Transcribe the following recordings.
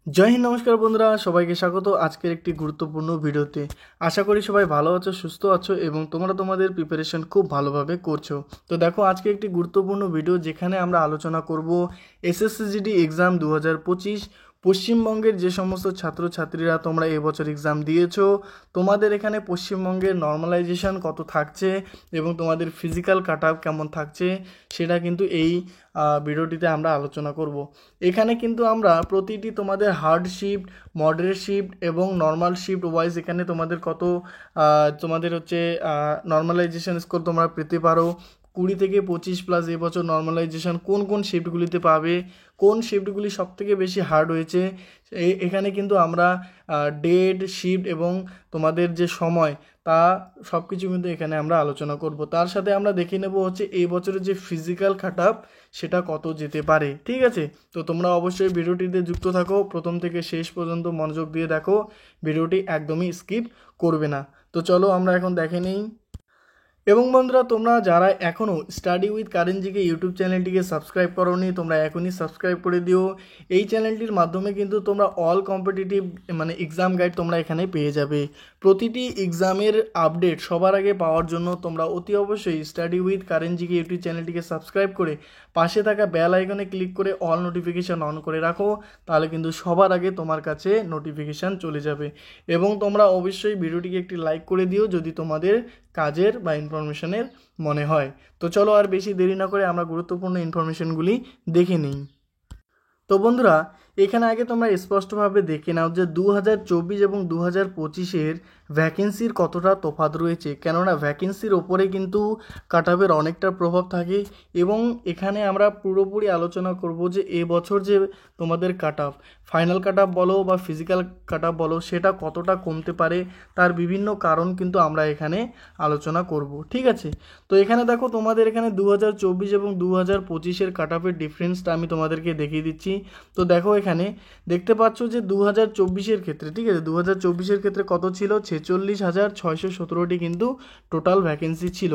জয় হিন্দ, নমস্কার বন্ধুরা, সবাইকে স্বাগত আজকের একটি গুরুত্বপূর্ণ ভিডিওতে। আশা করি সবাই ভালো আছো, সুস্থ আছো এবং তোমরা তোমাদের প্রিপারেশন খুব ভালোভাবে করছো। তো দেখো, আজকে একটি গুরুত্বপূর্ণ ভিডিও যেখানে আমরা আলোচনা করব এসএসসিজিডি এক্সাম 2025। পশ্চিমবঙ্গের যে সমস্ত ছাত্রছাত্রীরা তোমরা এবছর এক্সাম দিয়েছো, তোমাদের এখানে পশ্চিমবঙ্গের নর্মালাইজেশন কত থাকছে এবং তোমাদের ফিজিক্যাল কাট আপ কেমন থাকছে সেটা কিন্তু এই ভিডিওটিতে আমরা আলোচনা করব। এখানে কিন্তু আমরা প্রতিটি তোমাদের হার্ড শিফট, মডারেট শিফট এবং নর্মাল শিফট ওয়াইজ এখানে তোমাদের কত তোমাদের হচ্ছে নর্মালাইজেশন স্কোর তোমরা পেতে পারো। 20 থেকে 25+ এবছর নর্মালাইজেশন কোন কোন শিফটগুলিতে পাবে, কোন শিফটগুলি সবথেকে বেশি হার্ড হয়েছে, এখানে কিন্তু আমরা ডেট, শিফট এবং তোমাদের যে সময় তা সব কিছু কিন্তু এখানে আমরা আলোচনা করব। তার সাথে আমরা দেখে নেব হচ্ছে এই বছরের যে ফিজিক্যাল কাট আপ সেটা কত যেতে পারে। ঠিক আছে, তো তোমরা অবশ্যই ভিডিওটিতে যুক্ত থাকো, প্রথম থেকে শেষ পর্যন্ত মনোযোগ দিয়ে দেখো, ভিডিওটি একদমই স্কিপ করবে না। তো চলো আমরা এখন দেখে নিই। এবং বন্ধুরা, তোমরা যারা এখনও study with current GK YouTube চ্যানেলটিকে সাবস্ক্রাইব করোনি, তোমরা এখনই সাবস্ক্রাইব করে দিও। এই চ্যানেলটির মাধ্যমে কিন্তু তোমরা অল কম্পিটিটিভ এক্সাম গাইড তোমরা এখানে পেয়ে যাবে। প্রতিটি এক্সামের আপডেট সবার আগে পাওয়ার জন্য তোমরা অতি অবশ্যই study with current GK YouTube চ্যানেলটিকে সাবস্ক্রাইব করে পাশে থাকা বেল আইকনে ক্লিক করে অল নোটিফিকেশান অন করে রাখো, তাহলে কিন্তু সবার আগে তোমার কাছে নোটিফিকেশান চলে যাবে। এবং তোমরা অবশ্যই ভিডিওটিকে একটি লাইক করে দিও যদি তোমাদের কাজের বা ইনফরমেশনের মনে হয়। তো চলো আর বেশি দেরি না করে আমরা গুরুত্বপূর্ণ ইনফরমেশনগুলি দেখে নিই। তো বন্ধুরা, এখানে আগে তোমরা স্পষ্টভাবে দেখে নাও যে 2024 এবং 2025-এর ভ্যাকেন্সির কতটা তফাৎ রয়েছে, কেননা ভ্যাকেন্সির ওপরে কিন্তু কাট আপের অনেকটা প্রভাব থাকে। এবং এখানে আমরা পুরোপুরি আলোচনা করব যে এবছর যে তোমাদের কাট আপ, ফাইনাল কাট আপ বলো বা ফিজিক্যাল কাট আপ বলো, সেটা কতটা কমতে পারে তার বিভিন্ন কারণ কিন্তু আমরা এখানে আলোচনা করব। ঠিক আছে, তো এখানে দেখো তোমাদের এখানে 2024 এবং 2025-এর কাট আপের ডিফারেন্সটা আমি তোমাদেরকে দেখিয়ে দিচ্ছি। তো দেখো, এখানে দেখতে পাচ্ছ যে 2024-এর ক্ষেত্রে, ঠিক আছে, 2024-এর ক্ষেত্রে কত ছিল, 46,617টি কিন্তু টোটাল ভ্যাকেন্সি ছিল,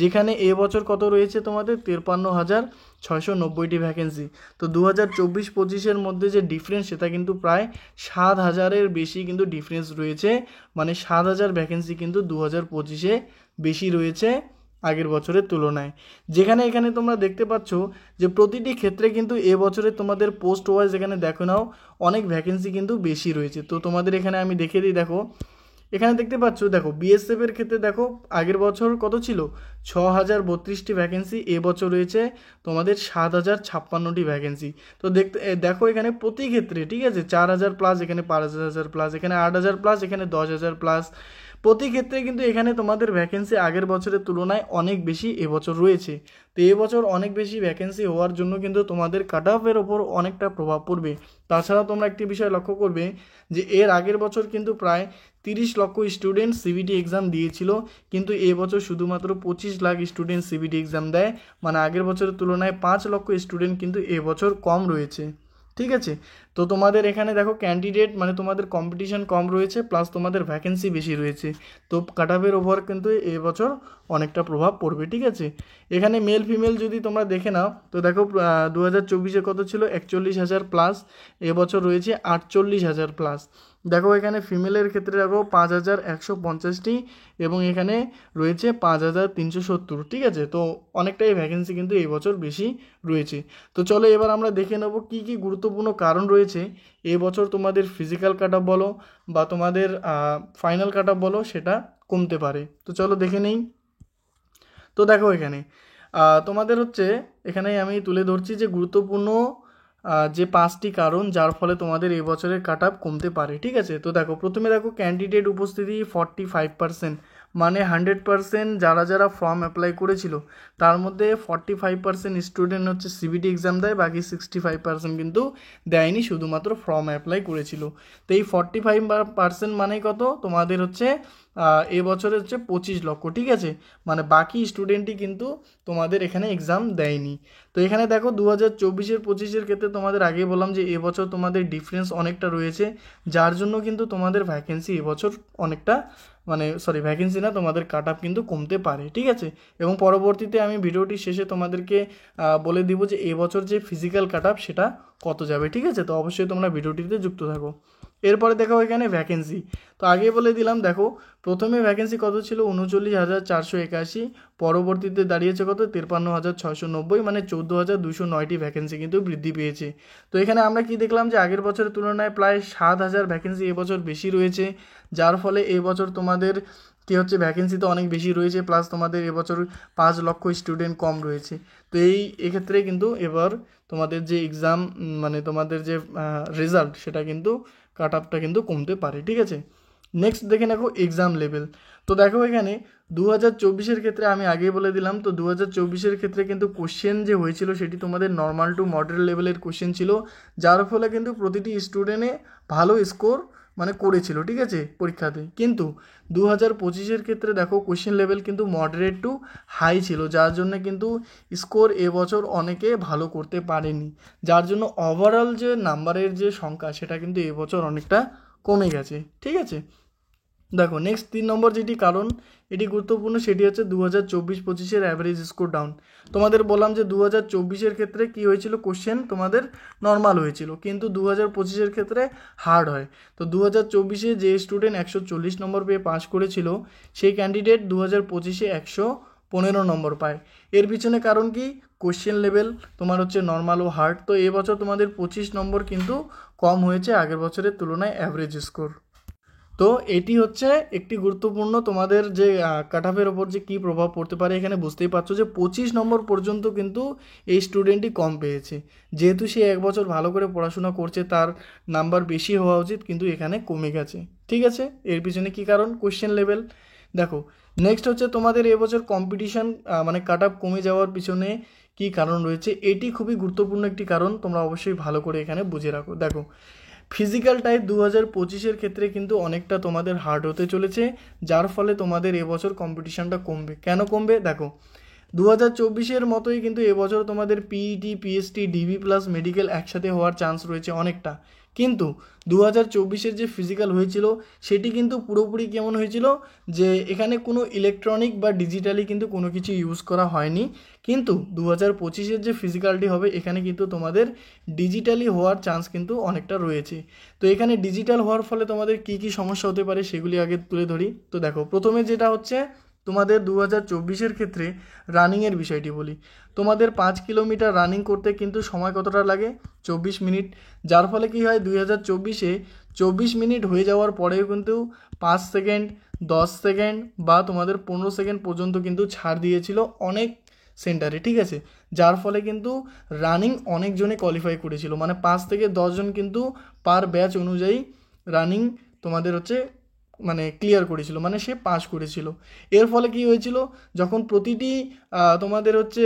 যেখানে এবছর কত রয়েছে তোমাদের 53,690টি ভ্যাকেন্সি। তো 2024-25-এর মধ্যে যে ডিফারেন্স সেটা কিন্তু প্রায় 7,000-এর বেশি কিন্তু ডিফারেন্স রয়েছে, মানে 7,000 ভ্যাকেন্সি কিন্তু 2025-এ বেশি রয়েছে আগের বছরের তুলনায়। যেখানে এখানে তোমরা দেখতে পাচ্ছ যে প্রতিটি ক্ষেত্রে কিন্তু এবছরে তোমাদের পোস্ট ওয়াইজ এখানে দেখো নাও অনেক ভ্যাকেন্সি কিন্তু বেশি রয়েছে। তো তোমাদের এখানে আমি দেখিয়ে দিই, দেখো এখানে দেখতে পাচ্ছ, দেখো বিএসএফের ক্ষেত্রে দেখো আগের বছর কত ছিল, 6,032টি ভ্যাকেন্সি, এবছর রয়েছে তোমাদের 7,056টি ভ্যাকেন্সি। তো দেখো এখানে প্রতি ক্ষেত্রে, ঠিক আছে, 4,000+, এখানে 5,000+, এখানে 8,000+, এখানে 10,000+, প্রতি ক্ষেত্রে কিন্তু এখানে তোমাদের ভ্যাকেন্সি আগের বছরের তুলনায় অনেক বেশি এবছর রয়েছে। তো এবছর অনেক বেশি ভ্যাকেন্সি হওয়ার জন্য কিন্তু তোমাদের কাট অফের ওপর অনেকটা প্রভাব পড়বে। তাছাড়া তোমরা একটি বিষয় লক্ষ্য করবে যে এর আগের বছর কিন্তু প্রায় 30 লক্ষ স্টুডেন্ট সিবিটি এক্সাম দিয়েছিল, কিন্তু এবছর শুধুমাত্র 25 লাখ স্টুডেন্ট সিবিটি এক্সাম দেয়, মানে আগের বছরের তুলনায় 5 লক্ষ স্টুডেন্ট কিন্তু এবছর কম রয়েছে। ঠিক আছে, তো তোমাদের এখানে দেখো ক্যান্ডিডেট মানে তোমাদের কম্পিটিশন কম রয়েছে, প্লাস তোমাদের ভ্যাকেন্সি বেশি রয়েছে, তো কাট অফের ওপর কিন্তু এবছর অনেকটা প্রভাব পড়বে। ঠিক আছে, এখানে মেল ফিমেল যদি তোমরা দেখে নাও, তো দেখো 2024-এ কত ছিল, 41,000+, এবছর রয়েছে 48,000+। দেখো এখানে ফিমেলের ক্ষেত্রে দেখো 5,150টি এবং এখানে রয়েছে 5,370। ঠিক আছে, তো অনেকটাই ভ্যাকেন্সি কিন্তু এই বছর বেশি রয়েছে। তো চলো এবার আমরা দেখে নেব কী কী গুরুত্বপূর্ণ কারণ রয়েছে এবছর তোমাদের ফিজিক্যাল কাট আপ বলো বা তোমাদের ফাইনাল কাট আপ বলো সেটা কমতে পারে। তো চলো দেখে নেই। তো দেখো এখানে তোমাদের হচ্ছে এখানে আমি তুলে ধরছি যে গুরুত্বপূর্ণ যে 5টি কারণ যার ফলে তোমাদের এবছরের কাট আপ কমতে পারে। ঠিক আছে, তো দেখো প্রথমে দেখো ক্যান্ডিডেট উপস্থিতি 45%, মানে 100% যারা যারা ফর্ম অ্যাপ্লাই করেছিল তার মধ্যে 45% স্টুডেন্ট হচ্ছে সিবিটি এক্সাম দেয়, বাকি 65% কিন্তু দেয়নি, শুধুমাত্র ফর্ম অ্যাপ্লাই করেছিল। তো এই 45% মানে কত, তোমাদের হচ্ছে এবছরে হচ্ছে 25 লক্ষ, ঠিক আছে, মানে বাকি স্টুডেন্টই কিন্তু তোমাদের এখানে এক্সাম দেয়নি। তো এখানে দেখো 2024-25-এর ক্ষেত্রে তোমাদের আগেই বললাম যে এবছর তোমাদের ডিফারেন্স অনেকটা রয়েছে, যার জন্য কিন্তু তোমাদের ভ্যাকেন্সি এবছর অনেকটা ভ্যাকেন্সি না, তোমাদের কাট আপ কিন্তু কমতে পারে, ঠিক আছে। এবং পরবর্তীতে আমি ভিডিওটি শেষে তোমাদেরকে বলে দিব যে এবছর যে ফিজিক্যাল কাট আপ সেটা কত যাবে, ঠিক আছে। তো অবশ্যই তোমরা ভিডিওটিতে যুক্ত থাকো। এরপরে দেখো এখানে ভ্যাকেন্সি, তো আগে বলে দিলাম, দেখো প্রথমে ভ্যাকেন্সি কত ছিল 39,481, পরবর্তীতে দাঁড়িয়েছে কত 53,690, মানে 14,209টি ভ্যাকেন্সি কিন্তু বৃদ্ধি পেয়েছে। তো এখানে আমরা কি দেখলাম যে আগের বছরের তুলনায় প্রায় 7,000 ভ্যাকেন্সি এবছর বেশি রয়েছে, যার ফলে এবছর তোমাদের কী হচ্ছে ভ্যাকেন্সি তো অনেক বেশি রয়েছে, প্লাস তোমাদের এবছর 5 লক্ষ স্টুডেন্ট কম রয়েছে। তো এক্ষেত্রে কিন্তু এবার তোমাদের যে এক্সাম মানে তোমাদের যে রেজাল্ট সেটা কিন্তু কাট আপটা কিন্তু কমতে পারে, ঠিক আছে। নেক্সট দেখে দেখো এক্সাম লেভেল। তো দেখো এখানে 2024-এর ক্ষেত্রে আমি আগেই বলে দিলাম, তো 2024-এর ক্ষেত্রে কিন্তু কোশ্চেন যে হয়েছিল সেটি তোমাদের নর্মাল টু মডারেট লেভেলের কোশ্চেন ছিল, যার ফলে কিন্তু প্রতিটি স্টুডেন্টে ভালো স্কোর মানে করেছিল, ঠিক আছে, পরীক্ষাতে। কিন্তু 2025-এর ক্ষেত্রে দেখো কোশ্চেন লেভেল কিন্তু মডারেট টু হাই ছিল, যার জন্য কিন্তু স্কোর এবছর অনেকে ভালো করতে পারেনি, যার জন্য ওভারঅল যে নাম্বারের যে সংখ্যা সেটা কিন্তু এবছর অনেকটা কমে গেছে, ঠিক আছে। দেখো নেক্সট 3 নম্বর যেটি কারণ এটি গুরুত্বপূর্ণ, সেটি হচ্ছে 2024-25-এর অ্যাভারেজ স্কোর ডাউন। তোমাদের বললাম যে 2024-এর ক্ষেত্রে কি হয়েছিল, কোশ্চেন তোমাদের নর্মাল হয়েছিল, কিন্তু 2025-এর ক্ষেত্রে হার্ড হয়। তো 2024-এ যে স্টুডেন্ট 140 নম্বর পেয়ে পাস করেছিল সেই ক্যান্ডিডেট 2025-এ 115 নম্বর পায়। এর পিছনে কারণ কি, কোশ্চেন লেভেল তোমার হচ্ছে নর্মাল ও হার্ড। তো এবছর তোমাদের 25 নম্বর কিন্তু কম হয়েছে আগের বছরের তুলনায় অ্যাভারেজ স্কোর। তো এটি হচ্ছে একটি গুরুত্বপূর্ণ তোমাদের যে কাট অফের ওপর যে কী প্রভাব পড়তে পারে, এখানে বুঝতেই পারছো যে 25 নম্বর পর্যন্ত কিন্তু এই স্টুডেন্টই কম পেয়েছে, যেহেতু সে এক বছর ভালো করে পড়াশোনা করছে তার নাম্বার বেশি হওয়া উচিত, কিন্তু এখানে কমে গেছে, ঠিক আছে। এর পিছনে কী কারণ, কোশ্চেন লেভেল। দেখো নেক্সট হচ্ছে তোমাদের এবছর কম্পিটিশান মানে কাট অফ কমে যাওয়ার পিছনে কী কারণ রয়েছে, এটি খুবই গুরুত্বপূর্ণ একটি কারণ, তোমরা অবশ্যই ভালো করে এখানে বুঝে রাখো। দেখো ফিজিক্যাল টাইপ 2025-এর ক্ষেত্রে কিন্তু অনেকটা তোমাদের হার্ড হতে চলেছে, যার ফলে তোমাদের এবছর কম্পিটিশানটা কমবে। কেন কমবে, দেখো 2024-এর মতোই কিন্তু এবছর তোমাদের PET, PST, DB plus medical একসাথে হওয়ার চান্স রয়েছে অনেকটা, কিন্তু 2024-এর যে ফিজিক্যাল হয়েছিল সেটি কিন্তু পুরোপুরি কেমন হয়েছিল, যে এখানে কোনো ইলেকট্রনিক বা ডিজিটালি কিন্তু কোনো কিছু ইউজ করা হয়নি, কিন্তু 2025-এর যে ফিজিক্যালটি হবে এখানে কিন্তু তোমাদের ডিজিটালি হওয়ার চান্স কিন্তু অনেকটা রয়েছে। তো এখানে ডিজিটাল হওয়ার ফলে তোমাদের কী কী সমস্যা হতে পারে সেগুলি আগে তুলে ধরি। তো দেখো প্রথমে যেটা হচ্ছে তোমাদের 2024-এর ক্ষেত্রে রানিংয়ের বিষয়টি বলি। তোমাদের 5 কিলোমিটার রানিং করতে কিন্তু সময় কতটা লাগে, 24 মিনিট, যার ফলে কি হয় 2024-এ 24 মিনিট হয়ে যাওয়ার পরেও কিন্তু 5 সেকেন্ড, 10 সেকেন্ড বা তোমাদের 15 সেকেন্ড পর্যন্ত কিন্তু ছাড় দিয়েছিল অনেক সেন্টারে, ঠিক আছে, যার ফলে কিন্তু রানিং অনেকজনে কোয়ালিফাই করেছিল, মানে 5 থেকে 10 জন কিন্তু পার ব্যাচ অনুযায়ী রানিং তোমাদের হচ্ছে মানে ক্লিয়ার করেছিল, মানে সে পাস করেছিল। এর ফলে কি হয়েছিল, যখন প্রতিটি তোমাদের হচ্ছে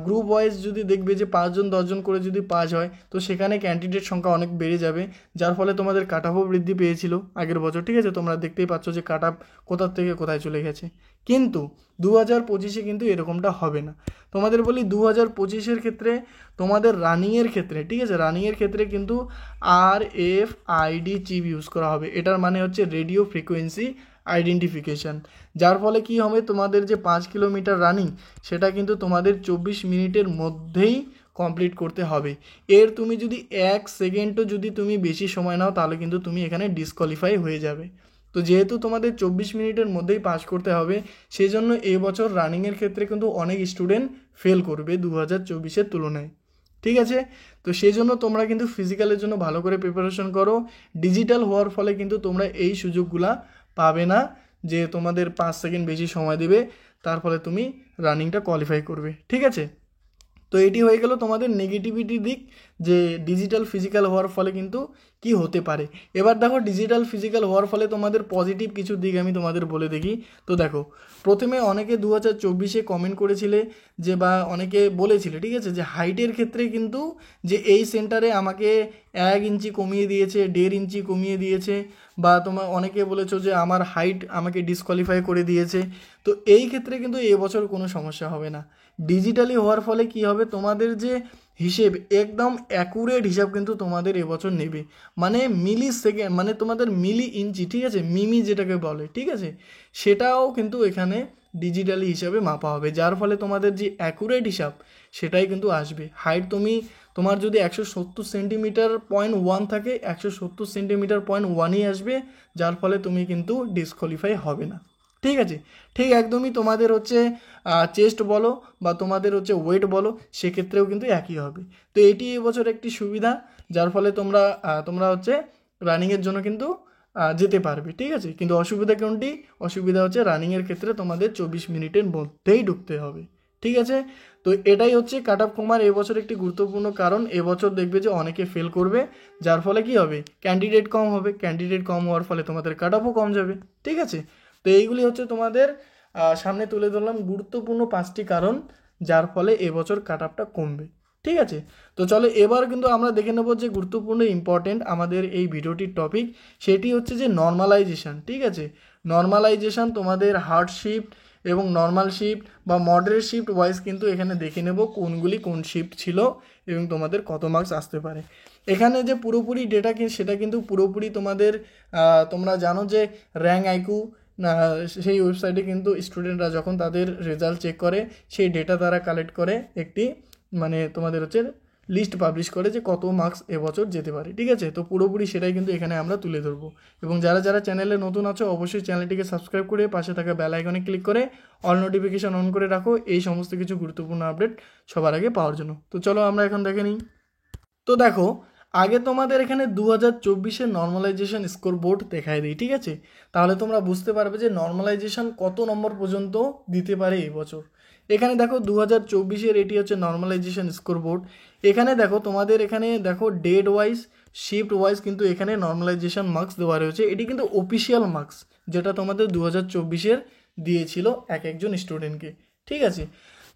গ্রুপ ওয়াইজ যদি দেখবে যে 5 জন 10 জন করে যদি পাস হয়, তো সেখানে ক্যান্ডিডেট সংখ্যা অনেক বেড়ে যাবে, যার ফলে তোমাদের কাট অফও বৃদ্ধি পেয়েছিল আগের বছর, ঠিক আছে। তোমরা দেখতেই পাচ্ছ যে কাট অফ কোথার থেকে কোথায় চলে গেছে, কিন্তু 2025-এ কিন্তু এরকমটা হবে না। তোমাদের বলি 2025-এর ক্ষেত্রে তোমাদের রানিংয়ের ক্ষেত্রে, ঠিক আছে, রানিংয়ের ক্ষেত্রে কিন্তু RFID চিপ ইউজ করা হবে। এটার মানে হচ্ছে রেডিও ফ্রিকোয়েন্সি আইডেন্টিফিকেশান, যার ফলে কি হবে, তোমাদের যে 5 কিলোমিটার রানিং সেটা কিন্তু তোমাদের 24 মিনিটের মধ্যেই কমপ্লিট করতে হবে। এর তুমি যদি 1 সেকেন্ডও যদি তুমি বেশি সময় নাও তাহলে কিন্তু তুমি এখানে ডিসকোয়ালিফাই হয়ে যাবে। তো যেহেতু তোমাদের 24 মিনিটের মধ্যেই পাস করতে হবে, সেই জন্য এবছর রানিংয়ের ক্ষেত্রে কিন্তু অনেক স্টুডেন্ট ফেল করবে 2024-এর তুলনায়, ঠিক আছে। তো সেই জন্য তোমরা কিন্তু ফিজিক্যালের জন্য ভালো করে প্রিপারেশন করো। ডিজিটাল হওয়ার ফলে কিন্তু তোমরা এই সুযোগগুলা পাবে না যে তোমাদের 5 সেকেন্ড বেশি সময় দেবে, তার ফলে তুমি রানিংটা কোয়ালিফাই করবে, ঠিক আছে। তো এটি হয়ে গেল তোমাদের নেগেটিভিটি দিক, যে ডিজিটাল ফিজিক্যাল হওয়ার ফলে কিন্তু কি হতে পারে। এবার দেখো ডিজিটাল ফিজিক্যাল হওয়ার ফলে তোমাদের পজিটিভ কিছু দিক আমি তোমাদের বলে দেখি। তো দেখো, প্রথমে অনেকে 2024-এ কমেন্ট করেছিলে যে, বা অনেকে বলেছিলে, ঠিক আছে, যে হাইটের ক্ষেত্রে কিন্তু যে এই সেন্টারে আমাকে 1 ইঞ্চি কমিয়ে দিয়েছে, 1.5 ইঞ্চি কমিয়ে দিয়েছে, বা তোমার অনেকে বলেছো যে আমার হাইট আমাকে ডিসকোয়ালিফাই করে দিয়েছে। তো এই ক্ষেত্রে কিন্তু এবছর কোনো সমস্যা হবে না। ডিজিটালি হওয়ার ফলে কি হবে, তোমাদের যে হিসেব একদম অ্যাকুরেট হিসাব কিন্তু তোমাদের এবছর নেবে, মানে মিলি সেকেন্ড, মানে তোমাদের মিলি ইঞ্চি, ঠিক আছে, মিমি যেটাকে বলে, ঠিক আছে, সেটাও কিন্তু এখানে ডিজিটালি হিসাবে মাপা হবে, যার ফলে তোমাদের যে অ্যাকুরেট হিসাব সেটাই কিন্তু আসবে। হাইট তোমার যদি 170 সেন্টিমিটার 0.1 থাকে, 170 সেন্টিমিটার 0.1ই আসবে, যার ফলে তুমি কিন্তু ডিসকোয়ালিফাই হবে না, ঠিক আছে। ঠিক একদমই তোমাদের হচ্ছে চেস্ট বলো বা তোমাদের হচ্ছে ওয়েট বলো, সেক্ষেত্রেও কিন্তু একই হবে। তো এটি এবছর একটি সুবিধা, যার ফলে তোমরা হচ্ছে রানিংয়ের জন্য কিন্তু যেতে পারবে, ঠিক আছে। কিন্তু অসুবিধা কোনটি? অসুবিধা হচ্ছে রানিংয়ের ক্ষেত্রে তোমাদের 24 মিনিটের মধ্যেই ঢুকতে হবে, ঠিক আছে। তো এটাই হচ্ছে কাট অফ কমার এবছর একটি গুরুত্বপূর্ণ কারণ। এবছর দেখবে যে অনেকে ফেল করবে, যার ফলে কি হবে, ক্যান্ডিডেট কম হবে, ক্যান্ডিডেট কম হওয়ার ফলে তোমাদের কাট অফও কম যাবে, ঠিক আছে। তো এইগুলি হচ্ছে তোমাদের সামনে তুলে ধরলাম গুরুত্বপূর্ণ 5টি কারণ, যার ফলে এবছর কাট অফটা কমবে, ঠিক আছে। তো চলো এবার কিন্তু আমরা দেখে নেব যে গুরুত্বপূর্ণ ইম্পর্টেন্ট আমাদের এই ভিডিওটির টপিক, সেটি হচ্ছে যে নর্মালাইজেশন, ঠিক আছে। নর্মালাইজেশন তোমাদের হার্ড শিফট এবং নর্মাল শিফট বা মডারেট শিফট ওয়াইজ কিন্তু এখানে দেখে নেব কোনগুলি কোন শিফট ছিল এবং তোমাদের কত মার্কস আসতে পারে। এখানে যে পুরোপুরি ডেটা সেটা কিন্তু পুরোপুরি তোমাদের তোমরা জানো যে র্যাঙ্ক আইকিউ, সেই ওয়েবসাইটে কিন্তু স্টুডেন্টরা যখন তাদের রেজাল্ট চেক করে, সেই ডেটা তারা কালেক্ট করে একটি, মানে তোমাদের হচ্ছে লিস্ট পাবলিশ করে যে কত মার্কস এবছর যেতে পারে, ঠিক আছে। তো পুরোপুরি সেটাই কিন্তু এখানে আমরা তুলে ধরবো। এবং যারা যারা চ্যানেলে নতুন আছো অবশ্যই চ্যানেলটিকে সাবস্ক্রাইব করে পাশে থাকা বেল আইকনে ক্লিক করে অল নোটিফিকেশন অন করে রাখো এই সমস্ত কিছু গুরুত্বপূর্ণ আপডেট সবার আগে পাওয়ার জন্য। তো চলো আমরা এখন দেখে নিই। তো দেখো, আগে তোমাদের এখানে 2024-এর নর্মালাইজেশন স্কোর বোর্ড দেখায় দিই, ঠিক আছে। তাহলে তোমরা বুঝতে পারবে যে নর্মালাইজেশন কত নম্বর পর্যন্ত দিতে পারে এবছর। এখানে দেখো 2024-এর এটি হচ্ছে নর্মালাইজেশন স্কোর বোর্ড। এখানে দেখো তোমাদের এখানে দেখো ডেট ওয়াইজ, শিফট ওয়াইজ কিন্তু এখানে নর্মালাইজেশন মার্কস দেওয়া রয়েছে। এটি কিন্তু অফিসিয়াল মার্কস, যেটা তোমাদের 2024-এর দিয়েছিল এক একজন স্টুডেন্টকে, ঠিক আছে।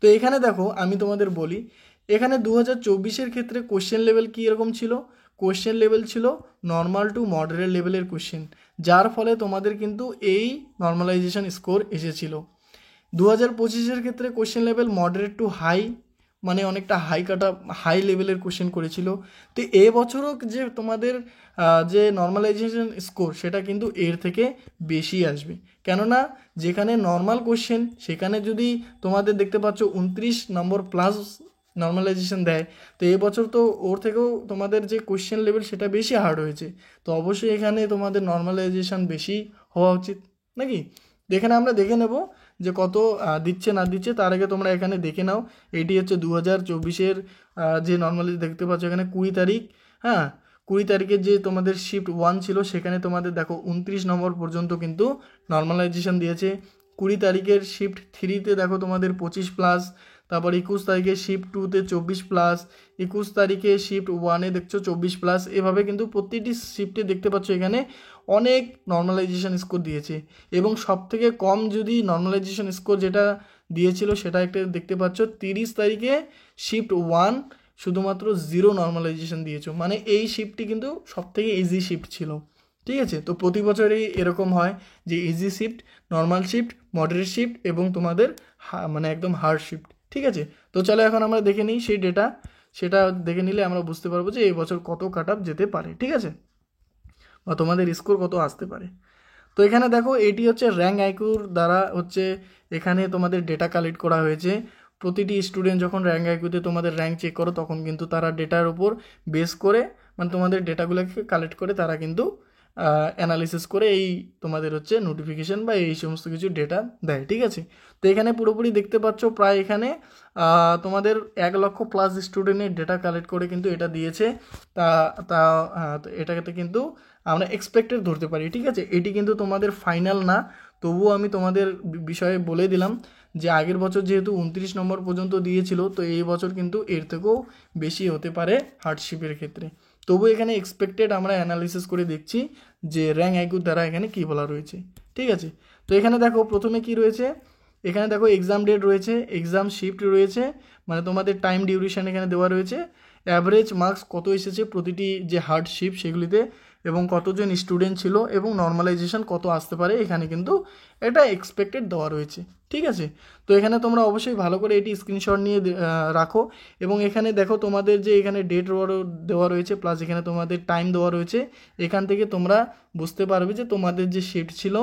তো এখানে দেখো আমি তোমাদের বলি, এখানে 2024-এর ক্ষেত্রে কোশ্চেন লেভেল কী এরকম ছিল, কোশ্চেন লেভেল ছিল নর্মাল টু মডারেট লেভেলের কোশ্চেন, যার ফলে তোমাদের কিন্তু এই নর্মালাইজেশন স্কোর এসেছিল। 2025-এর ক্ষেত্রে question level moderate to high, মানে অনেকটা হাই লেভেলের কোশ্চেন করেছিল। তো এবছরও যে তোমাদের যে নর্মালাইজেশন স্কোর সেটা কিন্তু এর থেকে বেশি আসবে, কেননা যেখানে নর্মাল কোশ্চেন সেখানে যদি তোমাদের দেখতে পাচ্ছ 29 নম্বর প্লাস নর্মালাইজেশন দেয়, তো এবছর তো ওর থেকেও তোমাদের যে কোশ্চেন লেভেল সেটা বেশি হার্ড হয়েছে, তো অবশ্যই এখানে তোমাদের নর্মালাইজেশন বেশি হওয়া উচিত নাকি। এখানে আমরা দেখে নেব যে কত দিচ্ছে না দিচ্ছে, তার আগে তোমরা এখানে দেখে নাও। এটি হচ্ছে 2024-এর যে নর্মালি দেখতে পাচ্ছ এখানে 20 তারিখ, হ্যাঁ 20 তারিখের যে তোমাদের শিফট 1 ছিল সেখানে তোমাদের দেখো 29 নম্বর পর্যন্ত কিন্তু নর্মালাইজেশন দিয়েছে। 20 তারিখের শিফট 3-তে দেখো তোমাদের 25 প্লাস, তারপর 21 তারিখে শিফট 2-তে 24 প্লাস, 21 তারিখে শিফট 1-এ দেখছো 24 প্লাস, এভাবে কিন্তু প্রতিটি শিফটে দেখতে পাচ্ছ এখানে অনেক নর্মালাইজেশন স্কোর দিয়েছে। এবং সবথেকে কম যদি নর্মালাইজেশন স্কোর যেটা দিয়েছিল সেটা একটা দেখতে পাচ্ছ 30 তারিখে শিফট 1 শুধুমাত্র 0 নর্মালাইজেশন দিয়েছো, মানে এই শিফটটি কিন্তু সবথেকে ইজি শিফট ছিল, ঠিক আছে। তো প্রতি বছরই এরকম হয় যে easy shift, normal shift, moderate shift এবং তোমাদের মানে একদম হার্ড শিফট, ঠিক আছে। তো চলো এখন আমরা দেখে নিই সেই ডেটা, সেটা দেখে নিলে আমরা বুঝতে পারবো যে এই বছর কত কাট অফ যেতে পারে, ঠিক আছে, বা তোমাদের স্কোর কত আসতে পারে। তো এখানে দেখো এটি হচ্ছে র্যাঙ্ক আইকিউর দ্বারা হচ্ছে এখানে তোমাদের ডেটা কালেক্ট করা হয়েছে। প্রতিটি স্টুডেন্ট যখন র্যাঙ্ক আইকিউতে তোমাদের র্যাঙ্ক চেক করো তখন কিন্তু তারা ডেটার উপর বেস করে, মানে তোমাদের ডেটাগুলোকে কালেক্ট করে তারা কিন্তু অ্যানালিসিস করে এই তোমাদের হচ্ছে নোটিফিকেশান বা এই সমস্ত কিছু ডেটা দেয়, ঠিক আছে। তো এখানে পুরোপুরি দেখতে পাচ্ছ প্রায় এখানে তোমাদের 1 লক্ষ প্লাস স্টুডেন্টের ডেটা কালেক্ট করে কিন্তু এটা দিয়েছে। তা তা তো এটাতে কিন্তু আমরা এক্সপেক্টেড ধরতে পারি, ঠিক আছে। এটি কিন্তু তোমাদের ফাইনাল না, তবুও আমি তোমাদের বিষয়ে বলে দিলাম যে আগের বছর যেহেতু 29 নম্বর পর্যন্ত দিয়েছিল, তো এই বছর কিন্তু এর থেকেও বেশি হতে পারে হার্ডশিপের ক্ষেত্রে। তবু এখানে এক্সপেক্টেড আমরা অ্যানালিসিস করে দেখছি যে র্যাঙ্ক আইকিউর দ্বারা এখানে কী বলা রয়েছে। ঠিক আছে, তো এখানে দেখো প্রথমে কি রয়েছে, এখানে দেখো এক্সাম ডেট রয়েছে, এক্সাম শিফট রয়েছে, মানে তোমাদের টাইম ডিউরেশন এখানে দেওয়া রয়েছে, অ্যাভারেজ মার্কস কত এসেছে প্রতিটি যে হার্ড শিফট সেগুলিতে, এবং কতজন স্টুডেন্ট ছিল, এবং নর্মালাইজেশন কত আসতে পারে এখানে কিন্তু এটা এক্সপেক্টেড দেওয়া রয়েছে। ঠিক আছে, তো এখানে তোমরা অবশ্যই ভালো করে এটি স্ক্রিনশট নিয়ে রাখো, এবং এখানে দেখো তোমাদের যে এখানে ডেট দেওয়া রয়েছে, প্লাস এখানে তোমাদের টাইম দেওয়া রয়েছে। এখান থেকে তোমরা বুঝতে পারবে যে তোমাদের যে শিফট ছিল,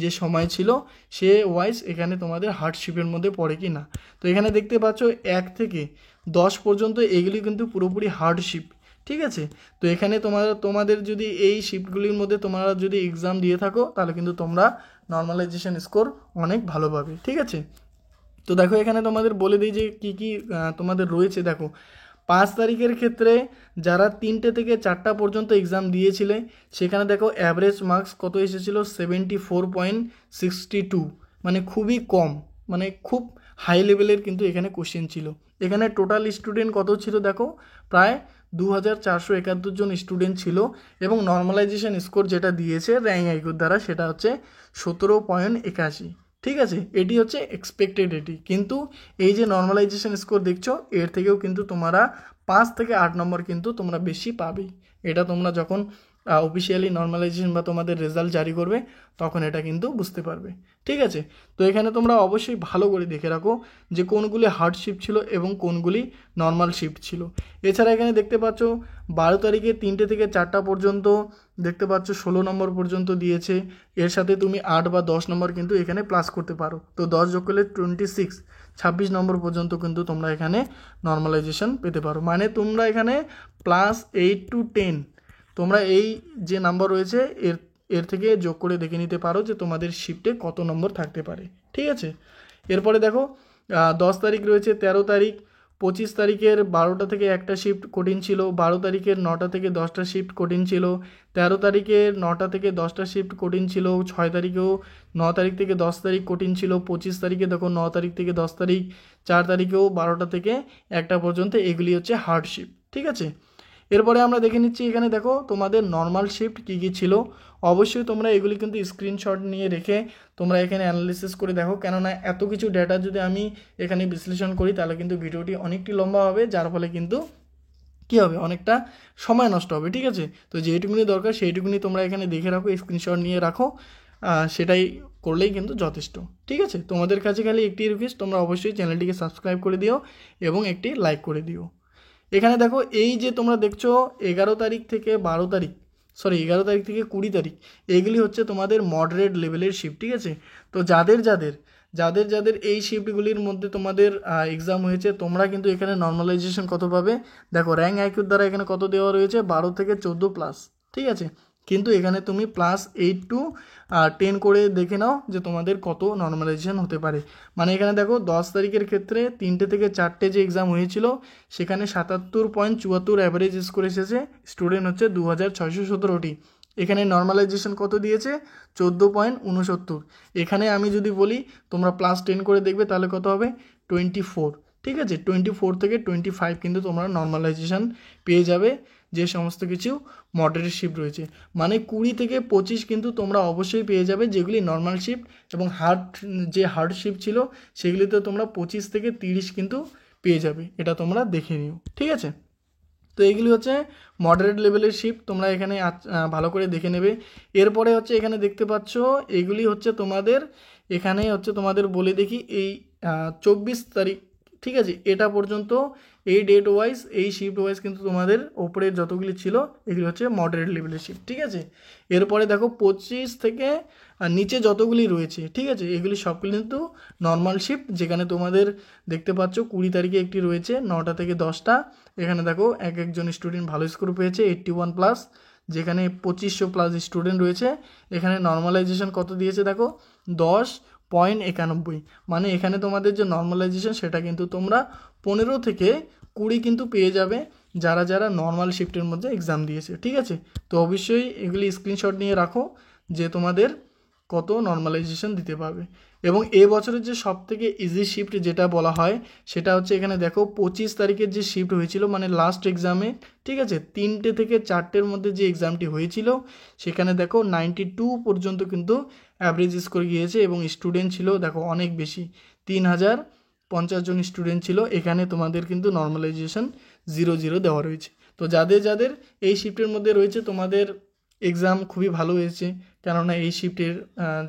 যে সময় ছিল, সে ওয়াইজ এখানে তোমাদের হার্ডশিপের মধ্যে পড়ে কি না। তো এখানে দেখতে পাচ্ছ 1 থেকে 10 পর্যন্ত এগুলি কিন্তু পুরোপুরি হার্ডশিপ। ঠিক আছে, তো এখানে তোমাদের যদি এই শিফটগুলির মধ্যে তোমরা যদি এক্সাম দিয়ে থাকো তাহলে কিন্তু তোমরা নর্মালাইজেশন স্কোর অনেক ভালো পাবে। ঠিক আছে, তো দেখো এখানে তোমাদের বলে দিই যে কী কী তোমাদের রয়েছে। দেখো 5 তারিখের ক্ষেত্রে যারা 3টে থেকে 4টা পর্যন্ত এক্সাম দিয়েছিলে, সেখানে দেখো অ্যাভারেজ মার্কস কত এসেছিলো 74.62, মানে খুবই কম, মানে খুব হাই লেভেলের কিন্তু এখানে কোশ্চেন ছিল। এখানে টোটাল স্টুডেন্ট কত ছিল দেখো, প্রায় 2471 জন স্টুডেন্ট ছিল, এবং নর্মালাইজেশন স্কোর যেটা দিয়েছে র্যাঙ্ক আইকিউর দ্বারা সেটা হচ্ছে 17.81। ঠিক আছে, এটি হচ্ছে এক্সপেক্টেড এটি, কিন্তু এই যে নর্মালাইজেশন স্কোর দেখছো এর থেকেও কিন্তু তোমরা 5 থেকে 8 নম্বর কিন্তু তোমরা বেশি পাবেই। এটা তোমরা যখন অফিসিয়ালি নর্মালাইজেশন বা তোমাদের রেজাল্ট জারি করবে তখন এটা কিন্তু বুঝতে পারবে। ঠিক আছে, তো এখানে তোমরা অবশ্যই ভালো করে দেখে রাখো যে কোনগুলি হার্ড শিফট ছিল এবং কোনগুলি নর্মাল শিফট ছিল। এছাড়া এখানে দেখতে পাচ্ছ 12 তারিখে 3টে থেকে 4টা পর্যন্ত দেখতে পাচ্ছ 16 নম্বর পর্যন্ত দিয়েছে, এর সাথে তুমি 8 বা 10 নম্বর কিন্তু এখানে প্লাস করতে পারো। তো 10 যোগ করলে 26 নম্বর পর্যন্ত কিন্তু তোমরা এখানে নর্মালাইজেশন পেতে পারো, মানে তোমরা এখানে +8 to 10 তোমরা এই যে নাম্বার রয়েছে এর থেকে যোগ করে দেখে নিতে পারো যে তোমাদের শিফটে কত নম্বর থাকতে পারে। ঠিক আছে, এরপরে দেখো 10 তারিখ রয়েছে, 13 তারিখ, 25 তারিখের 12টা থেকে 1টা শিফট কঠিন ছিল, 12 তারিখের 9টা থেকে 10টা শিফট কঠিন ছিল, 13 তারিখের 9টা থেকে 10টা শিফট কঠিন ছিল, 6 তারিখেও 9 তারিখ থেকে 10 তারিখ কঠিন ছিল, 25 তারিখে দেখো 9 তারিখ থেকে 10 তারিখ, 4 তারিখেও 12টা থেকে 1টা পর্যন্ত এগুলি হচ্ছে হার্ড শিফট। ঠিক আছে, এরপরে আমরা দেখে নিচ্ছি এখানে দেখো তোমাদের নর্মাল শিফট কী কী ছিল। অবশ্যই তোমরা এগুলি কিন্তু স্ক্রিনশট নিয়ে রেখে তোমরা এখানে অ্যানালিসিস করে দেখো, কেননা এত কিছু ডেটা যদি আমি এখানে বিশ্লেষণ করি তাহলে কিন্তু ভিডিওটি অনেকটি লম্বা হবে, যার ফলে কিন্তু কী হবে, অনেকটা সময় নষ্ট হবে। ঠিক আছে, তো যেইটুকুনি দরকার সেইটুকুনি তোমরা এখানে দেখে রাখো, স্ক্রিনশট নিয়ে রাখো, সেটাই করলেই কিন্তু যথেষ্ট। ঠিক আছে, তোমাদের কাছে খালি একটি রিকোয়েস্ট, তোমরা অবশ্যই চ্যানেলটিকে সাবস্ক্রাইব করে দিও এবং একটি লাইক করে দিও। এখানে দেখো এই যে তোমরা দেখছো 11 তারিখ থেকে 12 তারিখ, 11 তারিখ থেকে 20 তারিখ, এগুলি হচ্ছে তোমাদের মডারেট লেভেলের শিফট। ঠিক আছে, তো যাদের এই শিফটগুলির মধ্যে তোমাদের এক্সাম হয়েছে, তোমরা কিন্তু এখানে নর্মালাইজেশন কত পাবে দেখো, র্যাঙ্ক আইকিউর দ্বারা এখানে কত দেওয়া রয়েছে 12 থেকে 14 প্লাস। ঠিক আছে, কিন্তু এখানে তুমি +8 to 10 করে দেখে নাও যে তোমাদের কত নর্মালাইজেশন হতে পারে। মানে এখানে দেখো 10 তারিখের ক্ষেত্রে 3টে থেকে 4টে যে এক্সাম হয়েছিল সেখানে 77.74 অ্যাভারেজ স্কোর এসেছে, স্টুডেন্ট হচ্ছে 2617টি। এখানে নর্মালাইজেশন কত দিয়েছে 14.69। এখানে আমি যদি বলি তোমরা +10 করে দেখবে তাহলে কত হবে 24। ঠিক আছে, 24 থেকে 25 কিন্তু তোমরা নর্মালাইজেশন পেয়ে যাবে, যে সমস্ত কিছু মডারেট শিফট রয়েছে। মানে 20 থেকে 25 কিন্তু তোমরা অবশ্যই পেয়ে যাবে, যেগুলি নর্মাল শিফট, এবং হার্ড শিফট ছিল সেগুলিতে তোমরা 25 থেকে 30 কিন্তু পেয়ে যাবে, এটা তোমরা দেখে নিও। ঠিক আছে, তো এইগুলি হচ্ছে মডারেট লেভেলের শিফট, তোমরা এখানে ভালো করে দেখে নেবে। এরপরে হচ্ছে এখানে দেখতে পাচ্ছ এগুলি হচ্ছে তোমাদের, এখানে হচ্ছে তোমাদের বলে দেখি এই 24 তারিখ, ঠিক আছে, এটা পর্যন্ত এই ডেট ওয়াইজ এই শিফট ওয়াইজ কিন্তু তোমাদের ওপরের যতগুলি ছিল এগুলি হচ্ছে মডারেট লেভেলের শিফট। ঠিক আছে, এরপরে দেখো 25 থেকে নিচে যতগুলি রয়েছে, ঠিক আছে, এগুলি সবগুলি কিন্তু নর্মাল শিফট, যেখানে তোমাদের দেখতে পাচ্ছ 20 তারিখে একটি রয়েছে 9টা থেকে 10টা, এখানে দেখো একজন স্টুডেন্ট ভালো স্কোর পেয়েছে 81 প্লাস, যেখানে 2500 প্লাস স্টুডেন্ট রয়েছে। এখানে নর্মালাইজেশন কত দিয়েছে দেখো 10.91, মানে এখানে তোমাদের যে নর্মালাইজেশন সেটা কিন্তু তোমরা 15 থেকে 20 কিন্তু পেয়ে যাবে যারা নর্মাল শিফটের মধ্যে এক্সাম দিয়েছে। ঠিক আছে, তো অবশ্যই এগুলি স্ক্রিনশট নিয়ে রাখো যে তোমাদের কত নর্মালাইজেশন দিতে পারবে। এবং এই বছরের যে সবথেকে ইজি শিফট যেটা বলা হয় সেটা হচ্ছে এখানে দেখো 25 তারিখের যে শিফট হয়েছিল মানে লাস্ট এক্সামে, ঠিক আছে, 3টে থেকে 4টের মধ্যে যে এক্সামটি হয়েছিল সেখানে দেখো 92 পর্যন্ত কিন্তু অ্যাভারেজ স্কোর গিয়েছে এবং স্টুডেন্ট ছিল দেখো অনেক বেশি, 3050 জন স্টুডেন্ট ছিল। এখানে তোমাদের কিন্তু নর্মালাইজেশন 0 দেওয়া রয়েছে। তো যাদের যাদের এই শিফটের মধ্যে রয়েছে তোমাদের এক্সাম খুবই ভালো হয়েছে, কেননা এই শিফটের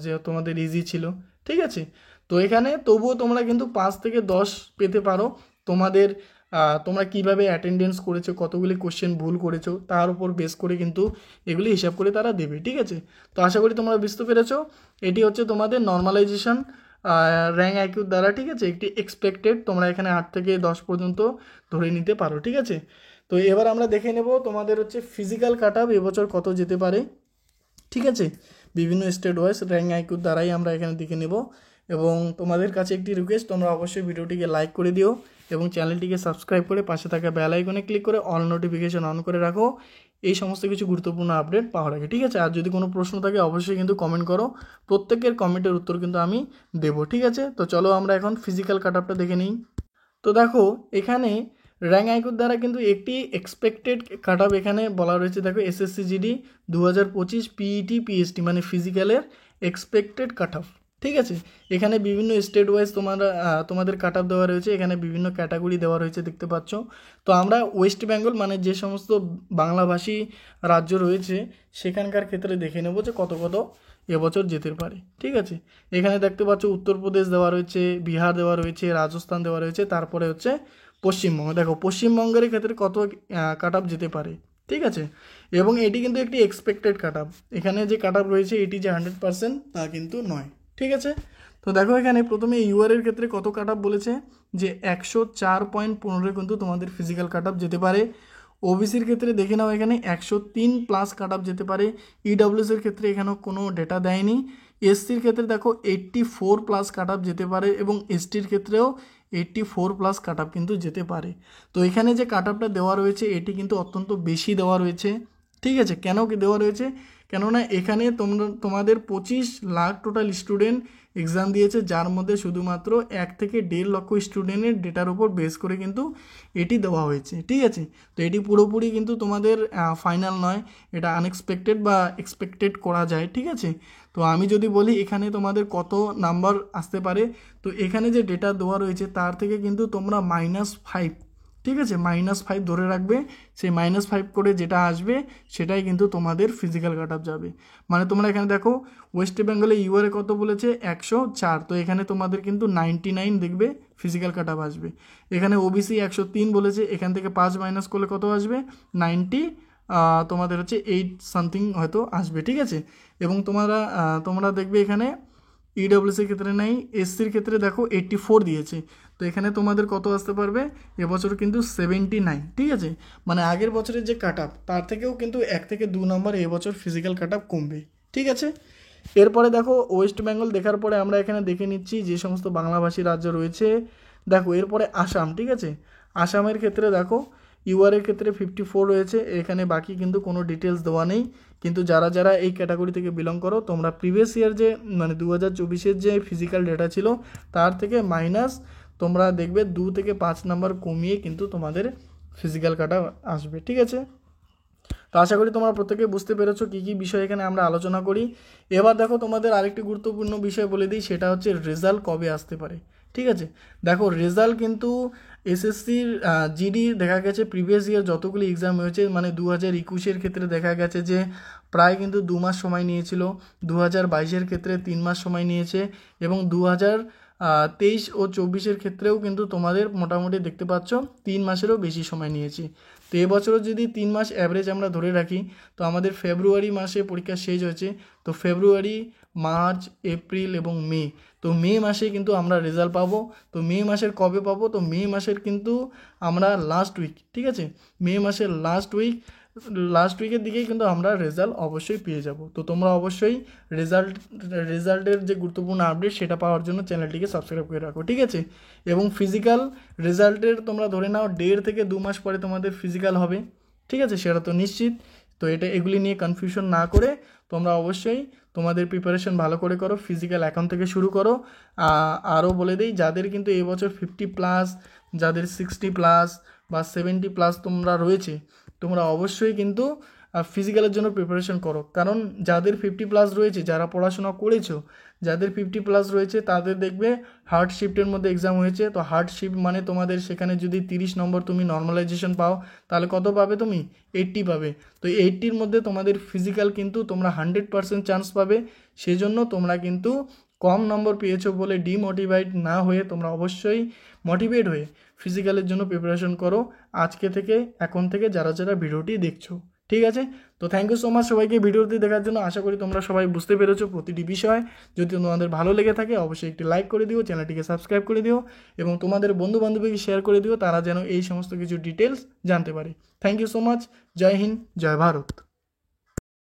যে তোমাদের ইজি ছিল, ঠিক আছে। তো এখানে তবুও তোমরা কিন্তু 5 থেকে 10 পেতে পারো। তোমাদের তোমরা কিভাবে অ্যাটেন্ডেন্স করেছো, কতগুলি কোশ্চেন ভুল করেছো তার উপর বেস করে কিন্তু এগুলি হিসাব করে তারা দেবে, ঠিক আছে। তো আশা করি তোমরা বুঝতে পেরেছো। এটি হচ্ছে তোমাদের নর্মালাইজেশন র্যাঙ্ক আইকিউ দ্বারা, ঠিক আছে, একটি এক্সপেক্টেড তোমরা এখানে 8 থেকে 10 পর্যন্ত ধরে নিতে পারো, ঠিক আছে। তো এবার আমরা দেখে নেব তোমাদের হচ্ছে ফিজিক্যাল কাট আপ এবছর কত যেতে পারে, ঠিক আছে। বিভিন্ন স্টেট ওয়াইজ র্যাঙ্ক আইকিউর দ্বারাই আমরা এখানে দেখে নেব। এবং তোমাদের কাছে একটি রিকোয়েস্ট, তোমরা অবশ্যই ভিডিওটিকে লাইক করে দিও এবং চ্যানেলটিকে সাবস্ক্রাইব করে পাশে থাকা বেল আইকনে ক্লিক করে অল নোটিফিকেশন অন করে রাখো এই সমস্ত কিছু গুরুত্বপূর্ণ আপডেট পাওয়ার আগে, ঠিক আছে। আর যদি কোনো প্রশ্ন থাকে অবশ্যই কিন্তু কমেন্ট করো, প্রত্যেকের কমেন্টের উত্তর কিন্তু আমি দেবো, ঠিক আছে। তো চলো আমরা এখন ফিজিক্যাল কাট আপটা দেখে নিই। তো দেখো এখানে র্যাঙ্ক আইকিউর দ্বারা কিন্তু একটি এক্সপেক্টেড কাট আপ এখানে বলা রয়েছে। দেখো এসএসসি জিডি 2025 পিইটি পিএসটি মানে ফিজিক্যালের এক্সপেক্টেড কাট আপ, ঠিক আছে। এখানে বিভিন্ন স্টেট ওয়াইজ তোমাদের কাট আপ দেওয়া রয়েছে, এখানে বিভিন্ন ক্যাটাগরি দেওয়া রয়েছে দেখতে পাচ্ছ। তো আমরা ওয়েস্ট বেঙ্গল মানে যে সমস্ত বাংলাভাষী রাজ্য রয়েছে সেখানকার ক্ষেত্রে দেখে নেব যে কত কত এবছর যেতে পারে, ঠিক আছে। এখানে দেখতে পাচ্ছ উত্তরপ্রদেশ দেওয়া রয়েছে, বিহার দেওয়া রয়েছে, রাজস্থান দেওয়া রয়েছে, তারপরে হচ্ছে পশ্চিমবঙ্গ। দেখো পশ্চিমবঙ্গের ক্ষেত্রে কত কাট আপ যেতে পারে, ঠিক আছে। এবং এটি কিন্তু একটি এক্সপেক্টেড কাট আপ, এখানে যে কাট আপ রয়েছে এটি যে 100% তা কিন্তু নয়, ঠিক আছে। তো দেখো এখানে প্রথমে ইউআরের ক্ষেত্রে কত কাট আপ বলেছে যে 104.15 কিন্তু তোমাদের ফিজিক্যাল কাট আপ যেতে পারে। ওবিসির ক্ষেত্রে দেখে নাও এখানে 103+ কাট আপ যেতে পারে। ইডব্লিউএসের ক্ষেত্রে এখানেও কোনো ডেটা দেয়নি। এসসির ক্ষেত্রে দেখো 84+ কাট আপ যেতে পারে এবং এসটির ক্ষেত্রেও 84+ কাট আপ কিন্তু যেতে পারে। তো এখানে যে কাট আপটা দেওয়া রয়েছে এটি কিন্তু অত্যন্ত বেশি দেওয়া রয়েছে, ঠিক আছে। কেন কি দেওয়া রয়েছে, কেননা এখানে তোমাদের 25 লাখ টোটাল স্টুডেন্ট এক্সাম দিয়েছে, যার মধ্যে শুধুমাত্র 1 থেকে 1.5 লক্ষ স্টুডেন্টের ডেটার উপর বেস করে কিন্তু এটি দেওয়া হয়েছে, ঠিক আছে। তো এটি পুরোপুরি কিন্তু তোমাদের ফাইনাল নয়, এটা আনএক্সপেক্টেড বা এক্সপেক্টেড করা যায়, ঠিক আছে। তো আমি যদি বলি এখানে তোমাদের কত নাম্বার আসতে পারে, তো এখানে যে ডেটা দেওয়া রয়েছে তার থেকে কিন্তু তোমরা -5, ঠিক আছে, -5 ধরে রাখবে। সেই -5 করে যেটা আসবে সেটাই কিন্তু তোমাদের ফিজিক্যাল কাট আপ যাবে। মানে তোমরা এখানে দেখো ওয়েস্ট বেঙ্গলে ইউআরএ কত বলেছে 104, তো এখানে তোমাদের কিন্তু 99 দেখবে ফিজিক্যাল কাট আপ আসবে। এখানে ওবিসি 103 বলেছে, এখান থেকে 5 মাইনাস করলে কত আসবে 90, তোমাদের হচ্ছে 8 সামথিং হয়তো আসবে, ঠিক আছে। এবং তোমরা দেখবে এখানে ইডব্লিউএসির ক্ষেত্রে নেই, এসসির ক্ষেত্রে দেখো 84 দিয়েছে, তো এখানে তোমাদের কত আসতে পারবে এবছর কিন্তু 79, ঠিক আছে। মানে আগের বছরের যে কাট আপ তার থেকেও কিন্তু 1 থেকে 2 নম্বর এবছর ফিজিক্যাল কাট আপ কমবে, ঠিক আছে। এরপরে দেখো ওয়েস্ট বেঙ্গল দেখার পরে আমরা এখানে দেখে নিচ্ছি যে সমস্ত বাংলাভাষী রাজ্য রয়েছে। দেখো এরপরে আসাম, ঠিক আছে। আসামের ক্ষেত্রে দেখো ইউআরের ক্ষেত্রে 54 রয়েছে, এখানে বাকি কিন্তু কোনো ডিটেলস দেওয়া নেই। কিন্তু যারা যারা এই ক্যাটাগরি থেকে বিলং করো তোমরা প্রিভিয়াস ইয়ার যে মানে 2024-এর যে ফিজিক্যাল ডেটা ছিল তার থেকে মাইনাস তোমরা দেখবে 2 থেকে 5 নাম্বার কমিয়ে কিন্তু তোমাদের ফিজিক্যাল কাট আপ আসবে, ঠিক আছে। তো আশা করি তোমরা প্রত্যেকে বুঝতে পেরেছো কী কী বিষয় এখানে আমরা আলোচনা করি। এবার দেখো তোমাদের আরেকটি গুরুত্বপূর্ণ বিষয় বলে দিই, সেটা হচ্ছে রেজাল্ট কবে আসতে পারে, ঠিক আছে। দেখো রেজাল্ট কিন্তু এসএসসির জিডি দেখা গেছে প্রিভিয়াস ইয়ার যতগুলি এক্সাম হয়েছে মানে 2021-এর ক্ষেত্রে দেখা গেছে যে প্রায় কিন্তু 2 মাস সময় নিয়েছিল, 2022-এর ক্ষেত্রে 3 মাস সময় নিয়েছে এবং 2023 ও 24-এর ক্ষেত্রেও কিন্তু তোমাদের মোটামুটি দেখতে পাচ্ছ 3 মাসেরও বেশি সময় নিয়েছে। তো এবছরও যদি 3 মাস অ্যাভারেজ আমরা ধরে রাখি, তো আমাদের ফেব্রুয়ারি মাসে পরীক্ষা শেষ হয়েছে, তো ফেব্রুয়ারি, মার্চ, এপ্রিল এবং মে, তো মে মাসে কিন্তু আমরা রেজাল্ট পাবো। তো মে মাসের কবে পাবো, তো মে মাসের কিন্তু আমরা লাস্ট উইক, ঠিক আছে, মে মাসের লাস্ট উইকের দিকেই কিন্তু আমরা রেজাল্ট অবশ্যই পেয়ে যাব। তো তোমরা অবশ্যই রেজাল্টের যে গুরুত্বপূর্ণ আপডেট সেটা পাওয়ার জন্য চ্যানেলটিকে সাবস্ক্রাইব করে রাখো, ঠিক আছে। এবং ফিজিক্যাল রেজাল্টের তোমরা ধরে নাও 1.5 থেকে 2 মাস পরে তোমাদের ফিজিক্যাল হবে, ঠিক আছে, সেটা তো নিশ্চিত। তো এগুলি নিয়ে কনফিউশন না করে তোমরা অবশ্যই তোমাদের প্রিপারেশন ভালো করে করো, ফিজিক্যাল এখন থেকে শুরু করো। আরও বলে দিই, যাদের কিন্তু এবছর 50+, যাদের 60+ বা 70+ তোমরা রয়েছে, তোমরা অবশ্যই কিন্তু ফিজিক্যালের জন্য প্রিপারেশন করো। কারণ যাদের 50+ রয়েছে, যারা পড়াশোনা করেছো, যাদের 50+ রয়েছে তাদের দেখবে হার্ড শিফটের মধ্যে এক্সাম হয়েছে। তো হার্ড শিফট মানে তোমাদের সেখানে যদি 30 নম্বর তুমি নর্মালাইজেশন পাও, তাহলে কত পাবে তুমি? 80 পাবে। তো 80-র মধ্যে তোমাদের ফিজিক্যাল কিন্তু তোমরা 100% চান্স পাবে। সেজন্য তোমরা কিন্তু কম নম্বর পেয়েছো বলে ডিমোটিভেট না হয়ে তোমরা অবশ্যই মোটিভেট হয়ে ফিজিক্যালের জন্য প্রিপারেশন করো আজকে থেকে, এখন থেকে, যারা যারা ভিডিওটি দেখছো। ঠিক আছে? তো থ্যাংক ইউ সো মাচ সবাইকে ভিডিওটি দেখার জন্য। আশা করি তোমরা সবাই বুঝতে পেরেছো প্রতিটি বিষয়। যদি তোমাদের ভালো লেগে থাকে অবশ্যই একটি লাইক করে দিও, চ্যানেলটিকে সাবস্ক্রাইব করে দিও এবং তোমাদের বন্ধু বান্ধবীকে শেয়ার করে দিও, তারা যেন এই সমস্ত কিছু ডিটেলস জানতে পারে। Thank you so much. জয় হিন্দ, জয় ভারত।